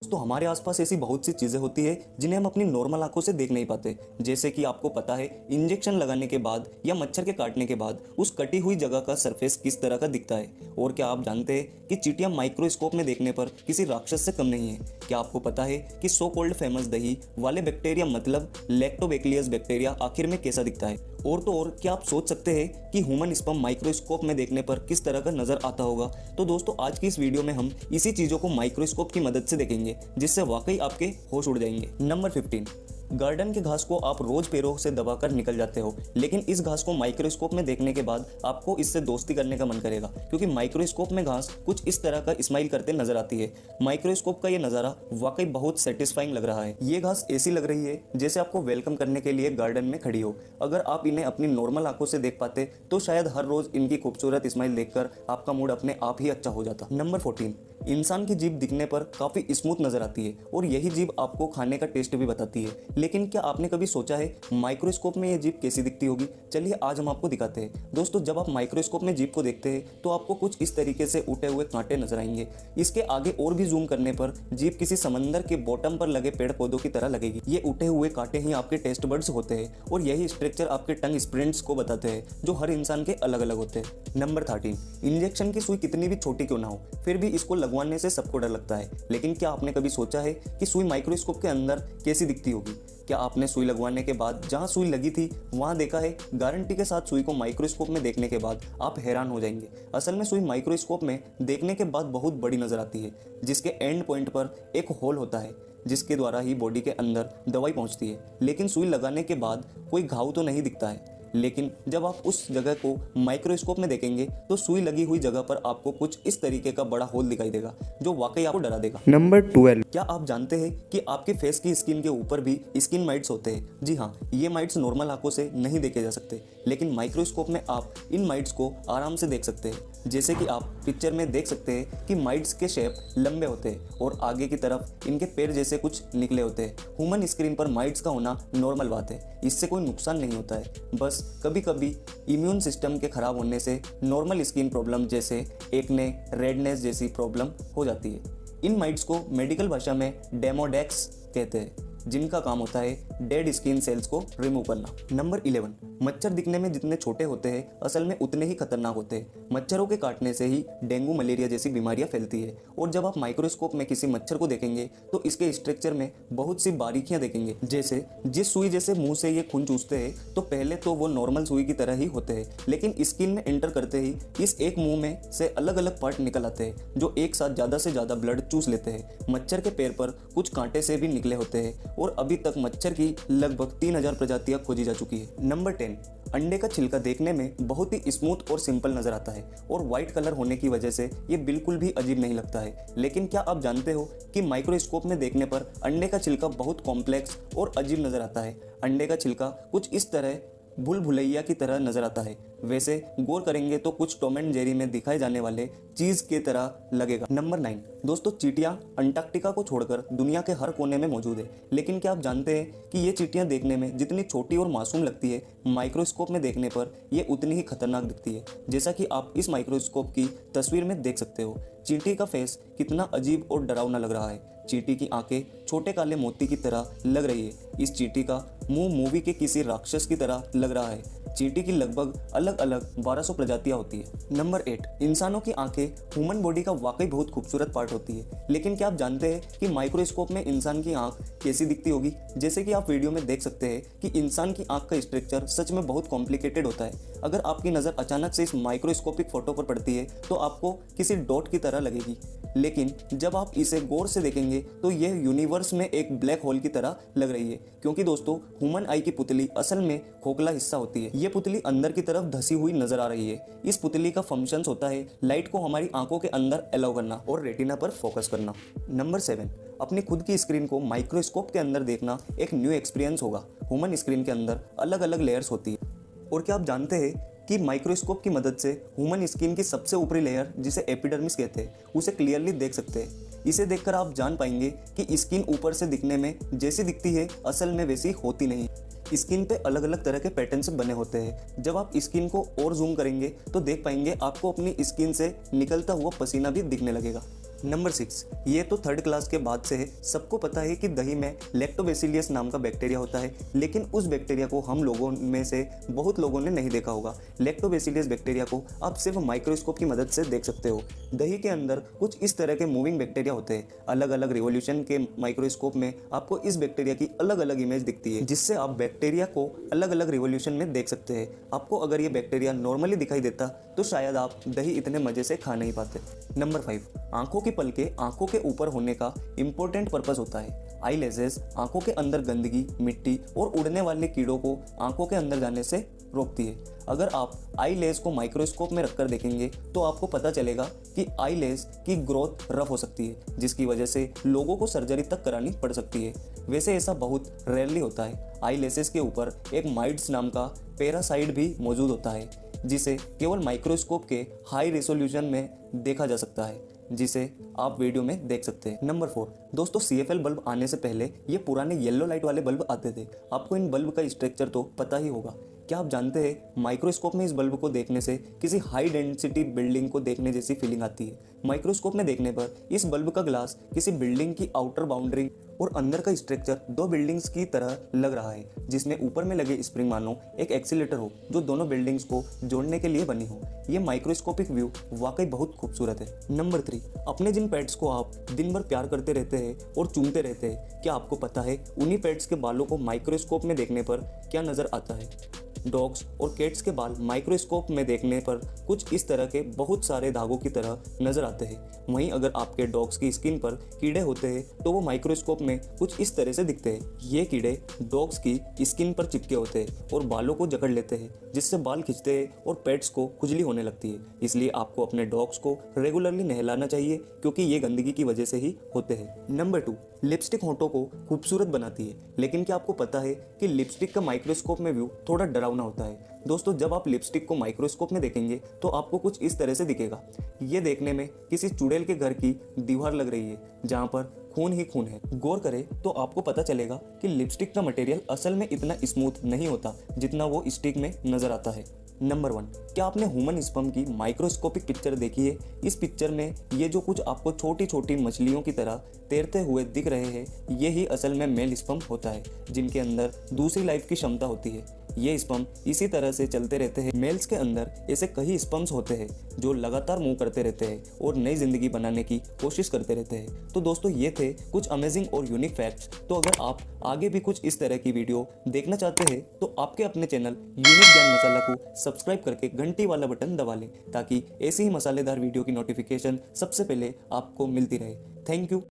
तो हमारे आसपास ऐसी बहुत सी चीज़ें होती है जिन्हें हम अपनी नॉर्मल आंखों से देख नहीं पाते। जैसे कि आपको पता है इंजेक्शन लगाने के बाद या मच्छर के काटने के बाद उस कटी हुई जगह का सरफेस किस तरह का दिखता है। और क्या आप जानते हैं कि चींटियां माइक्रोस्कोप में देखने पर किसी राक्षस से कम नहीं है। क्या आपको पता है कि सो कॉल्ड फेमस दही वाले बैक्टीरिया मतलब लैक्टोबैक्लियस बैक्टीरिया आखिर में कैसा दिखता है। और तो और क्या आप सोच सकते हैं कि ह्यूमन स्पर्म माइक्रोस्कोप में देखने पर किस तरह का नजर आता होगा। तो दोस्तों आज की इस वीडियो में हम इसी चीज़ों को माइक्रोस्कोप की मदद से देखेंगे जिससे वाकई आपके होश उड़ जाएंगे। नंबर 15, गार्डन की घास को आप रोज पैरों से दबाकर निकल जाते हो, लेकिन इस घास को माइक्रोस्कोप में देखने के बाद आपको इससे दोस्ती करने का मन करेगा, क्योंकि माइक्रोस्कोप में घास कुछ इस तरह का स्माइल करते नजर आती है। माइक्रोस्कोप का ये नज़ारा वाकई बहुत सेटिस्फाइंग लग रहा है। ये घास ऐसी लग रही है जैसे आपको वेलकम करने के लिए गार्डन में खड़ी हो। अगर आप इन्हें अपनी नॉर्मल आंखों से देख पाते तो शायद हर रोज इनकी खूबसूरत स्माइल देखकर आपका मूड अपने आप ही अच्छा हो जाता। नंबर 14, इंसान की जीभ दिखने पर काफ़ी स्मूथ नजर आती है और यही जीभ आपको खाने का टेस्ट भी बताती है। लेकिन क्या आपने कभी सोचा है माइक्रोस्कोप में ये जीभ कैसी दिखती होगी? चलिए आज हम आपको दिखाते हैं। दोस्तों जब आप माइक्रोस्कोप में जीभ को देखते हैं तो आपको कुछ इस तरीके से उठे हुए कांटे नजर आएंगे। इसके आगे और भी जूम करने पर जीभ किसी समंदर के बॉटम पर लगे पेड़ पौधों की तरह लगेगी। ये उठे हुए कांटे ही आपके टेस्ट बड्स होते हैं और यही स्ट्रक्चर आपके टंग स्प्रिंट्स को बताते हैं जो हर इंसान के अलग अलग होते हैं। नंबर 13, इंजेक्शन की सुई कितनी भी छोटी क्यों ना हो फिर भी इसको लगवाने से सबको डर लगता है। लेकिन क्या आपने कभी सोचा है कि सुई माइक्रोस्कोप के अंदर कैसी दिखती होगी? क्या आपने सुई लगवाने के बाद जहां सुई लगी थी वहां देखा है? गारंटी के साथ सुई को माइक्रोस्कोप में देखने के बाद आप हैरान हो जाएंगे। असल में सुई माइक्रोस्कोप में देखने के बाद बहुत बड़ी नजर आती है, जिसके एंड पॉइंट पर एक होल होता है जिसके द्वारा ही बॉडी के अंदर दवाई पहुंचती है। लेकिन सुई लगाने के बाद कोई घाव तो नहीं दिखता है, लेकिन जब आप उस जगह को माइक्रोस्कोप में देखेंगे तो सुई लगी हुई जगह पर आपको कुछ इस तरीके का बड़ा होल दिखाई देगा जो वाकई आपको डरा देगा। नंबर 12, क्या आप जानते हैं कि आपके फेस की स्किन के ऊपर भी स्किन माइट्स होते हैं? जी हाँ, ये माइट्स नॉर्मल आंखों से नहीं देखे जा सकते, लेकिन माइक्रोस्कोप में आप इन माइट्स को आराम से देख सकते हैं। जैसे कि आप पिक्चर में देख सकते हैं कि माइट्स के शेप लंबे होते हैं और आगे की तरफ इनके पैर जैसे कुछ निकले होते हैं। ह्यूमन स्क्रीन पर माइट्स का होना नॉर्मल बात है, इससे कोई नुकसान नहीं होता है। बस कभी कभी इम्यून सिस्टम के खराब होने से नॉर्मल स्किन प्रॉब्लम जैसे एक्ने, रेडनेस जैसी प्रॉब्लम हो जाती है। इन माइट्स को मेडिकल भाषा में डेमोडेक्स कहते हैं, जिनका काम होता है डेड स्किन सेल्स को रिमूव करना। नंबर 11, मच्छर दिखने में जितने छोटे होते हैं असल में उतने ही खतरनाक होते हैं। मच्छरों के काटने से ही डेंगू, मलेरिया जैसी बीमारियां फैलती है। और जब आप माइक्रोस्कोप में किसी मच्छर को देखेंगे तो इसके स्ट्रक्चर में बहुत सी बारीकियां देखेंगे। जैसे जिस सुई जैसे मुंह से ये खून चूसते हैं तो पहले तो वो नॉर्मल सुई की तरह ही होते हैं, लेकिन स्किन में एंटर करते ही इस एक मुंह में से अलग अलग पार्ट निकल आते हैं जो एक साथ ज्यादा से ज्यादा ब्लड चूस लेते हैं। मच्छर के पैर पर कुछ कांटे से भी निकले होते हैं और अभी तक मच्छर की लगभग 3000 प्रजातियां खोजी जा चुकी है। नंबर 10, अंडे का छिलका देखने में बहुत ही स्मूथ और सिंपल नजर आता है और व्हाइट कलर होने की वजह से ये बिल्कुल भी अजीब नहीं लगता है। लेकिन क्या आप जानते हो कि माइक्रोस्कोप में देखने पर अंडे का छिलका बहुत कॉम्प्लेक्स और अजीब नजर आता है। अंडे का छिलका कुछ इस तरह भूल भुलैया की तरह नजर आता है। वैसे गौर करेंगे तो कुछ टॉम एंड जेरी में दिखाए जाने वाले चीज की तरह लगेगा। नंबर 9, दोस्तों चींटियां अंटार्कटिका को छोड़कर दुनिया के हर कोने में मौजूद है। लेकिन क्या आप जानते हैं कि ये चींटियां देखने में जितनी छोटी और मासूम लगती है, माइक्रोस्कोप में देखने पर ये उतनी ही खतरनाक दिखती है, जैसा कि आप इस माइक्रोस्कोप की तस्वीर में देख सकते हो। चींटी का फेस कितना अजीब और डरावना लग रहा है। चींटी की आंखें छोटे काले मोती की तरह लग रही है। इस चींटी का मुंह मूवी के किसी राक्षस की तरह लग रहा है। चींटी की लगभग अलग अलग 1200 प्रजातियां होती है। नंबर 8, इंसानों की आंखें ह्यूमन बॉडी का वाकई बहुत खूबसूरत पार्ट होती है। लेकिन क्या आप जानते हैं कि माइक्रोस्कोप में इंसान की आंख कैसी दिखती होगी? जैसे कि आप वीडियो में देख सकते हैं कि इंसान की आंख का स्ट्रक्चर सच में बहुत कॉम्प्लिकेटेड होता है। अगर आपकी नज़र अचानक से इस माइक्रोस्कोपिक फोटो पर पड़ती है तो आपको किसी डॉट की तरह लगेगी, लेकिन जब आप इसे गौर से देखेंगे तो यह यूनिवर्स में एक ब्लैक होल की तरह लग रही है। क्योंकि दोस्तों ह्यूमन आई की पुतली असल में खोखला हिस्सा होती है। ये पुतली अंदर की तरफ धसी हुई नजर आ रही है। इस पुतली का फंक्शन होता है लाइट को हमारी आंखों के अंदर अलाउ करना और रेटिना पर फोकस करना। नंबर 7, अपनी खुद की स्क्रीन को माइक्रोस्कोप के अंदर देखना एक न्यू एक्सपीरियंस होगा। ह्यूमन स्क्रीन के अंदर अलग अलग लेयर्स होती है और क्या आप जानते हैं कि माइक्रोस्कोप की मदद से ह्यूमन स्किन की सबसे ऊपरी लेयर जिसे एपिडर्मिस कहते हैं उसे क्लियरली देख सकते हैं। इसे देखकर आप जान पाएंगे कि स्किन ऊपर से दिखने में जैसी दिखती है असल में वैसी होती नहीं। स्किन पे अलग अलग तरह के पैटर्न्स बने होते हैं। जब आप स्किन को और जूम करेंगे तो देख पाएंगे आपको अपनी स्किन से निकलता हुआ पसीना भी दिखने लगेगा। नंबर 6, ये तो थर्ड क्लास के बाद से है। सबको पता है कि दही में लैक्टोबैसिलियस नाम का बैक्टीरिया होता है, लेकिन उस बैक्टीरिया को हम लोगों में से बहुत लोगों ने नहीं देखा होगा। लैक्टोबैसिलियस बैक्टीरिया को आप सिर्फ माइक्रोस्कोप की मदद से देख सकते हो। दही के अंदर कुछ इस तरह के मूविंग बैक्टीरिया होते हैं। अलग अलग रिवोल्यूशन के माइक्रोस्कोप में आपको इस बैक्टीरिया की अलग अलग इमेज दिखती है, जिससे आप बैक्टीरिया को अलग अलग रिवोल्यूशन में देख सकते हैं। आपको अगर ये बैक्टीरिया नॉर्मली दिखाई देता तो शायद आप दही इतने मजे से खा नहीं पाते। नंबर 5, आंखों की पलकें आंखों के ऊपर होने का इंपॉर्टेंट पर्पस होता है। आई लेसेस आंखों के अंदर गंदगी, मिट्टी और उड़ने वाले कीड़ों को आंखों के अंदर जाने से रोकती है। अगर आप आई लेस को माइक्रोस्कोप में रखकर देखेंगे तो आपको पता चलेगा कि आई लेस की ग्रोथ रफ हो सकती है, जिसकी वजह से लोगों को सर्जरी तक करानी पड़ सकती है। वैसे ऐसा बहुत रेयरली होता है। आई लेसेस के ऊपर एक माइट्स नाम का पैरासाइट भी मौजूद होता है, जिसे केवल माइक्रोस्कोप के हाई रेजोल्यूशन में देखा जा सकता है, जिसे आप वीडियो में देख सकते हैं। नंबर 4, दोस्तों CFL बल्ब आने से पहले ये पुराने येलो लाइट वाले बल्ब आते थे। आपको इन बल्ब का स्ट्रक्चर तो पता ही होगा। क्या आप जानते हैं माइक्रोस्कोप में इस बल्ब को देखने से किसी हाई डेंसिटी बिल्डिंग को देखने जैसी फीलिंग आती है। माइक्रोस्कोप में देखने पर इस बल्ब का ग्लास किसी बिल्डिंग की आउटर बाउंड्री और अंदर का स्ट्रक्चर दो बिल्डिंग्स की तरह लग रहा है, जिसमें ऊपर में लगे स्प्रिंग मानो एक एक्सीलेटर हो जो दोनों बिल्डिंग्स को जोड़ने के लिए बनी हो। ये माइक्रोस्कोपिक व्यू वाकई बहुत खूबसूरत है। नंबर 3, अपने जिन पेट्स को आप दिन भर प्यार करते रहते हैं और चूमते रहते हैं, क्या आपको पता है उन्हीं पेट्स के बालों को माइक्रोस्कोप में देखने पर क्या नजर आता है? डॉग्स और कैट्स के बाल माइक्रोस्कोप में देखने पर कुछ इस तरह के बहुत सारे धागों की तरह नजर आते हैं। वहीं अगर आपके डॉग्स की स्किन पर कीड़े होते हैं तो वो माइक्रोस्कोप में कुछ इस तरह से दिखते हैं। ये कीड़े डॉग्स की स्किन पर चिपके होते हैं और बालों को जकड़ लेते हैं, जिससे बाल खिंचते हैं और पेट्स को खुजली होने लगती है। इसलिए आपको अपने डॉग्स को रेगुलरली नहलाना चाहिए, क्योंकि ये गंदगी की वजह से ही होते हैं। नंबर 2, लिपस्टिक होंठों को खूबसूरत बनाती है, लेकिन क्या आपको पता है कि लिपस्टिक का माइक्रोस्कोप में व्यू थोड़ा डरावना होता है? दोस्तों, जब आप लिपस्टिक को माइक्रोस्कोप में देखेंगे तो आपको कुछ इस तरह से दिखेगा। ये देखने में किसी चुड़ैल के घर की दीवार लग रही है, जहाँ पर खून ही खून है। गौर करें तो आपको पता चलेगा कि लिपस्टिक का मटेरियल असल में इतना स्मूथ नहीं होता जितना वो स्टिक में नजर आता है। नंबर 1, क्या आपने ह्यूमन स्पर्म की माइक्रोस्कोपिक पिक्चर देखी है? इस पिक्चर में ये जो कुछ आपको छोटी छोटी मछलियों की तरह तैरते हुए दिख रहे हैं, ये ही असल में मेल स्पर्म होता है, जिनके अंदर दूसरी लाइफ की क्षमता होती है। ये स्पर्म इसी तरह से चलते रहते हैं। मेल्स के अंदर ऐसे कई स्पर्म्स होते हैं जो लगातार मूव करते रहते हैं और नई जिंदगी बनाने की कोशिश करते रहते हैं। तो दोस्तों, ये थे कुछ अमेजिंग और यूनिक फैक्ट्स। तो अगर आप आगे भी कुछ इस तरह की वीडियो देखना चाहते हैं तो आपके अपने चैनल यूनिक ज्ञान मसाला को सब्सक्राइब करके घंटी वाला बटन दबा लें, ताकि ऐसी ही मसालेदार वीडियो की नोटिफिकेशन सबसे पहले आपको मिलती रहे। Thank you.